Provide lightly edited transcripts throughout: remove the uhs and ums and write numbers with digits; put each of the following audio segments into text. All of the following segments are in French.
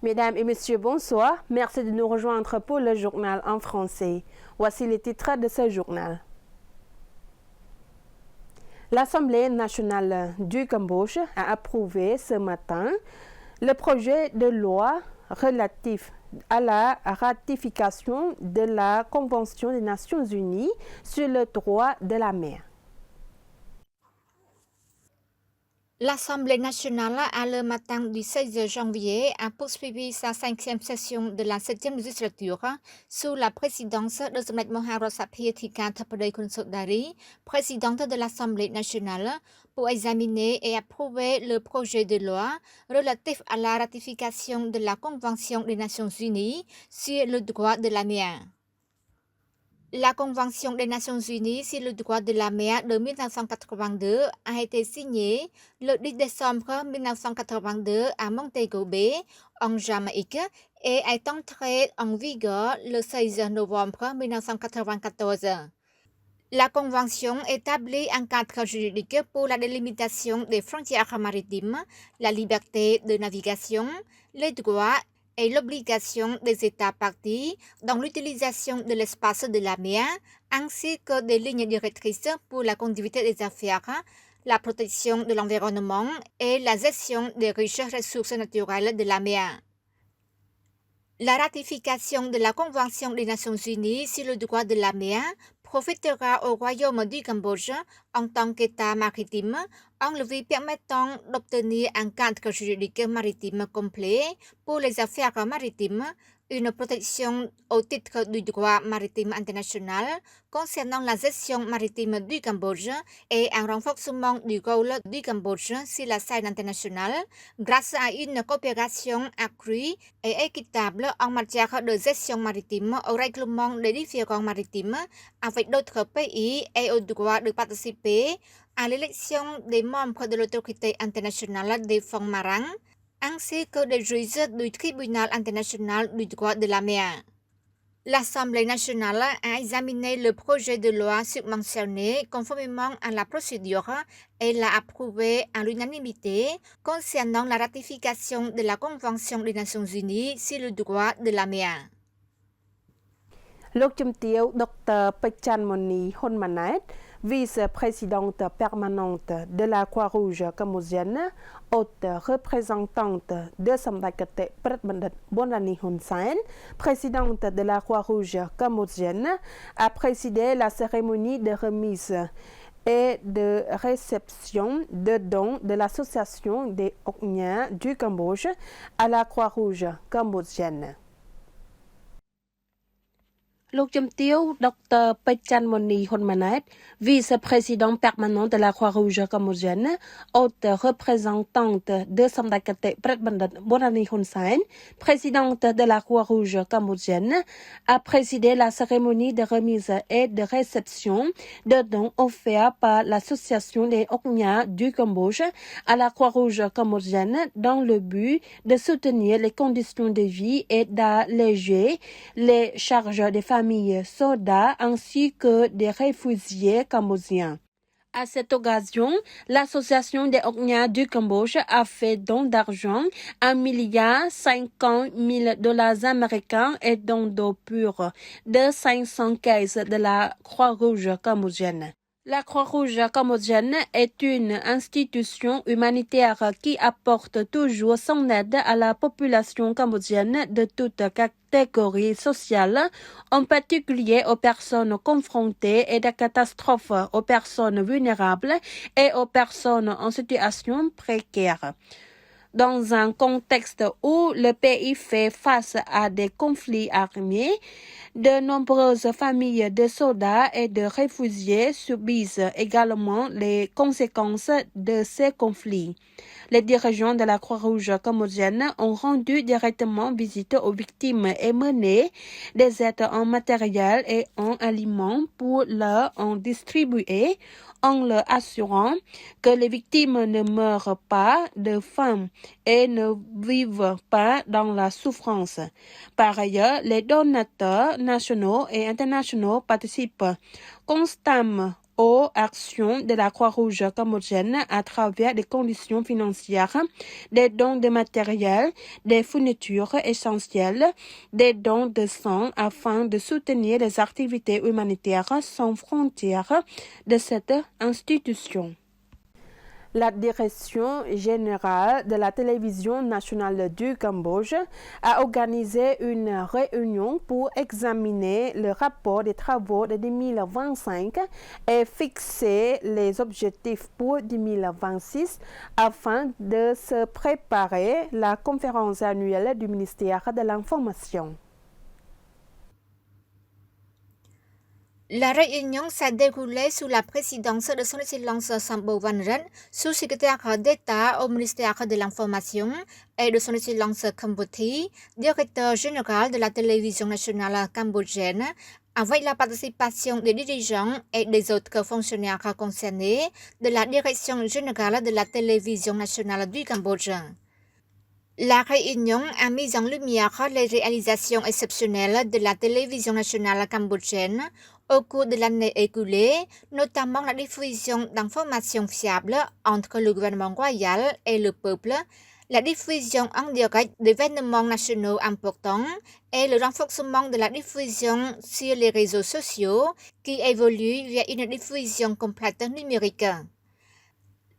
Mesdames et messieurs, bonsoir. Merci de nous rejoindre pour le journal en français. Voici les titres de ce journal. L'Assemblée nationale du Cambodge a approuvé ce matin le projet de loi relatif à la ratification de la Convention des Nations Unies sur le droit de la mer. L'Assemblée nationale, à le matin du 16 janvier, a poursuivi sa 5e session de la 7e législature sous la présidence de Smt Mohamed Sapir-Thika Thappadei Kunsodari, présidente de l'Assemblée nationale, pour examiner et approuver le projet de loi relatif à la ratification de la Convention des Nations Unies sur le droit de la mer. La Convention des Nations Unies sur le droit de la mer de 1982 a été signée le 10 décembre 1982 à Montego Bay, en Jamaïque, et est entrée en vigueur le 16 novembre 1994. La Convention établit un cadre juridique pour la délimitation des frontières maritimes, la liberté de navigation, les droits et l'obligation des États partis dans l'utilisation de l'espace de la mer, ainsi que des lignes directrices pour la conduite des affaires, la protection de l'environnement et la gestion des riches ressources naturelles de la mer. La ratification de la Convention des Nations Unies sur le droit de la mer profitera au Royaume du Cambodge en tant qu'État maritime en lui permettant d'obtenir un cadre juridique maritime complet pour les affaires maritimes, une protection au titre du droit maritime international concernant la gestion maritime du Cambodge et un renforcement du rôle du Cambodge sur la scène internationale grâce à une coopération accrue et équitable en matière de gestion maritime au règlement des différends maritimes avec d'autres pays et au droit de participer à l'élection des membres de l'autorité internationale des fonds marins, ainsi que des juges du tribunal international du droit de la mer. L'Assemblée nationale a examiné le projet de loi submentionné conformément à la procédure et l'a approuvé à l'unanimité concernant la ratification de la Convention des Nations Unies sur le droit de la mer. លោកជំទាវ Dr. Pechan Moni Honmanet, vice-présidente permanente de la Croix-Rouge cambodgienne, haute représentante de Samdakate Pret Bandit Bonani Hun Sen, présidente de la Croix-Rouge cambodgienne, a présidé la cérémonie de remise et de réception de dons de l'Association des Ocniens du Cambodge à la Croix-Rouge cambodgienne. លោកជំទាវ Dr. Pechan Moni Honmanet, vice-président permanent de la Croix-Rouge cambodgienne, haute représentante de Samdakate Pret Bandit Bonani Hun Sen, présidente de la Croix-Rouge cambodgienne, a présidé la cérémonie de remise et de réception de dons offerts par l'Association des Ocniens du Cambodge à la Croix-Rouge cambodgienne dans le but de soutenir les conditions de vie et d'alléger les charges des familles soldats ainsi que des réfugiés cambodgiens. À cette occasion, l'Association des Ocniens du Cambodge a fait don d'argent $1,50 million américains et don d'eau pure de 500 caisses de la Croix-Rouge cambodgienne. La Croix-Rouge cambodgienne est une institution humanitaire qui apporte toujours son aide à la population cambodgienne de toutes catégories sociales, en particulier aux personnes confrontées à des catastrophes, aux personnes vulnérables et aux personnes en situation précaire. Dans un contexte où le pays fait face à des conflits armés, de nombreuses familles de soldats et de réfugiés subissent également les conséquences de ces conflits. Les dirigeants de la Croix-Rouge cambodgienne ont rendu directement visite aux victimes et mené des aides en matériel et en aliments pour leur en distribuer, en leur assurant que les victimes ne meurent pas de faim et ne vivent pas dans la souffrance. Par ailleurs, les donateurs nationaux et internationaux participent constamment aux actions de la Croix-Rouge cambodgienne à travers des conditions financières, des dons de matériel, des fournitures essentielles, des dons de sang afin de soutenir les activités humanitaires sans frontières de cette institution. La direction générale de la télévision nationale du Cambodge a organisé une réunion pour examiner le rapport des travaux de 2025 et fixer les objectifs pour 2026 afin de se préparer la conférence annuelle du ministère de l'Information. La réunion s'est déroulée sous la présidence de son Excellence Sambo Vanren, sous-secrétaire d'État au ministère de l'Information, et de son Excellence Khambuthi, directeur général de la télévision nationale cambodgienne, avec la participation des dirigeants et des autres fonctionnaires concernés de la direction générale de la télévision nationale du Cambodge. La réunion a mis en lumière les réalisations exceptionnelles de la télévision nationale cambodgienne au cours de l'année écoulée, notamment la diffusion d'informations fiables entre le gouvernement royal et le peuple, la diffusion en direct d'événements nationaux importants et le renforcement de la diffusion sur les réseaux sociaux qui évolue vers une diffusion complète numérique.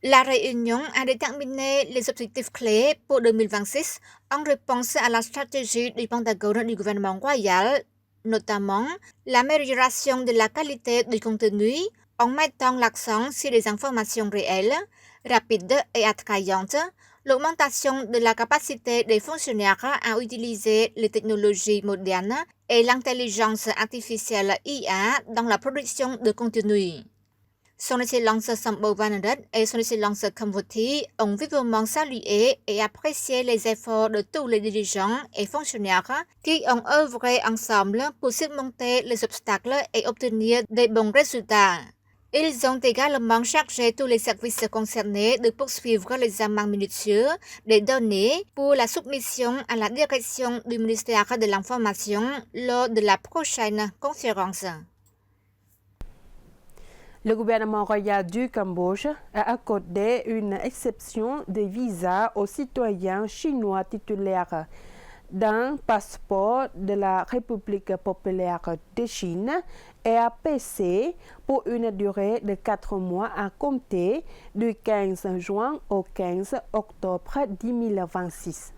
La réunion a déterminé les objectifs clés pour 2026 en réponse à la stratégie du Pentagone du gouvernement royal, notamment l'amélioration de la qualité du contenu en mettant l'accent sur les informations réelles, rapides et attrayantes, l'augmentation de la capacité des fonctionnaires à utiliser les technologies modernes et l'intelligence artificielle IA dans la production de contenu. Son Excellence Sambo Vanren et Son Excellence Khambuthi ont vivement salué et apprécié les efforts de tous les dirigeants et fonctionnaires qui ont œuvré ensemble pour surmonter les obstacles et obtenir des bons résultats. Ils ont également chargé tous les services concernés de poursuivre l'examen minutieux des données pour la soumission à la direction du ministère de l'Information lors de la prochaine conférence. Le gouvernement royal du Cambodge a accordé une exception de visa aux citoyens chinois titulaires d'un passeport de la République populaire de Chine et APC pour une durée de 4 mois à compter du 15 juin au 15 octobre 2026.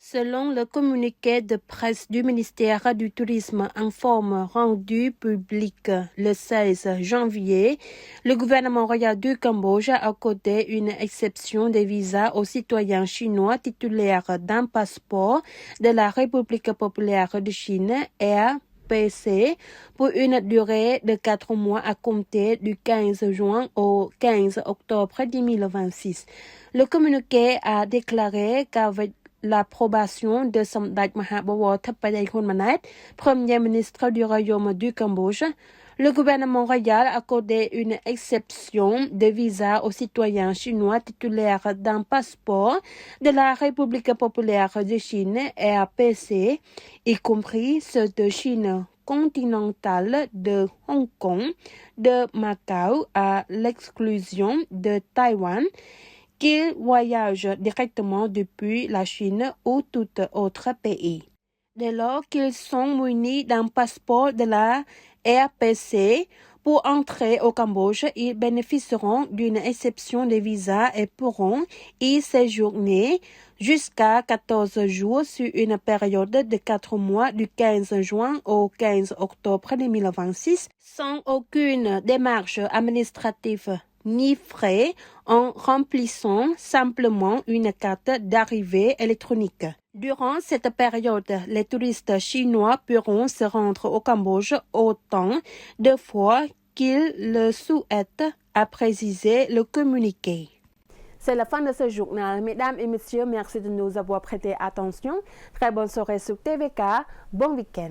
Selon le communiqué de presse du ministère du Tourisme en forme rendu public le 16 janvier, le gouvernement royal du Cambodge a accordé une exception des visas aux citoyens chinois titulaires d'un passeport de la République populaire de Chine RPC pour une durée de 4 mois à compter du 15 juin au 15 octobre 2026. Le communiqué a déclaré qu'avec l'approbation de Samdech Mahabowor Thappayakhon Manet, Premier ministre du Royaume du Cambodge, le gouvernement royal a accordé une exception de visa aux citoyens chinois titulaires d'un passeport de la République populaire de Chine RPC, y compris ceux de Chine continentale, de Hong Kong, de Macao à l'exclusion de Taïwan, qu'ils voyagent directement depuis la Chine ou tout autre pays. Dès lors qu'ils sont munis d'un passeport de la RPC, pour entrer au Cambodge, ils bénéficieront d'une exception de visa et pourront y séjourner jusqu'à 14 jours sur une période de 4 mois du 15 juin au 15 octobre 2026 sans aucune démarche administrative ni frais en remplissant simplement une carte d'arrivée électronique. Durant cette période, les touristes chinois pourront se rendre au Cambodge autant de fois qu'ils le souhaitent, a précisé le communiqué. C'est la fin de ce journal. Mesdames et messieurs, merci de nous avoir prêté attention. Très bonne soirée sur TVK. Bon week-end.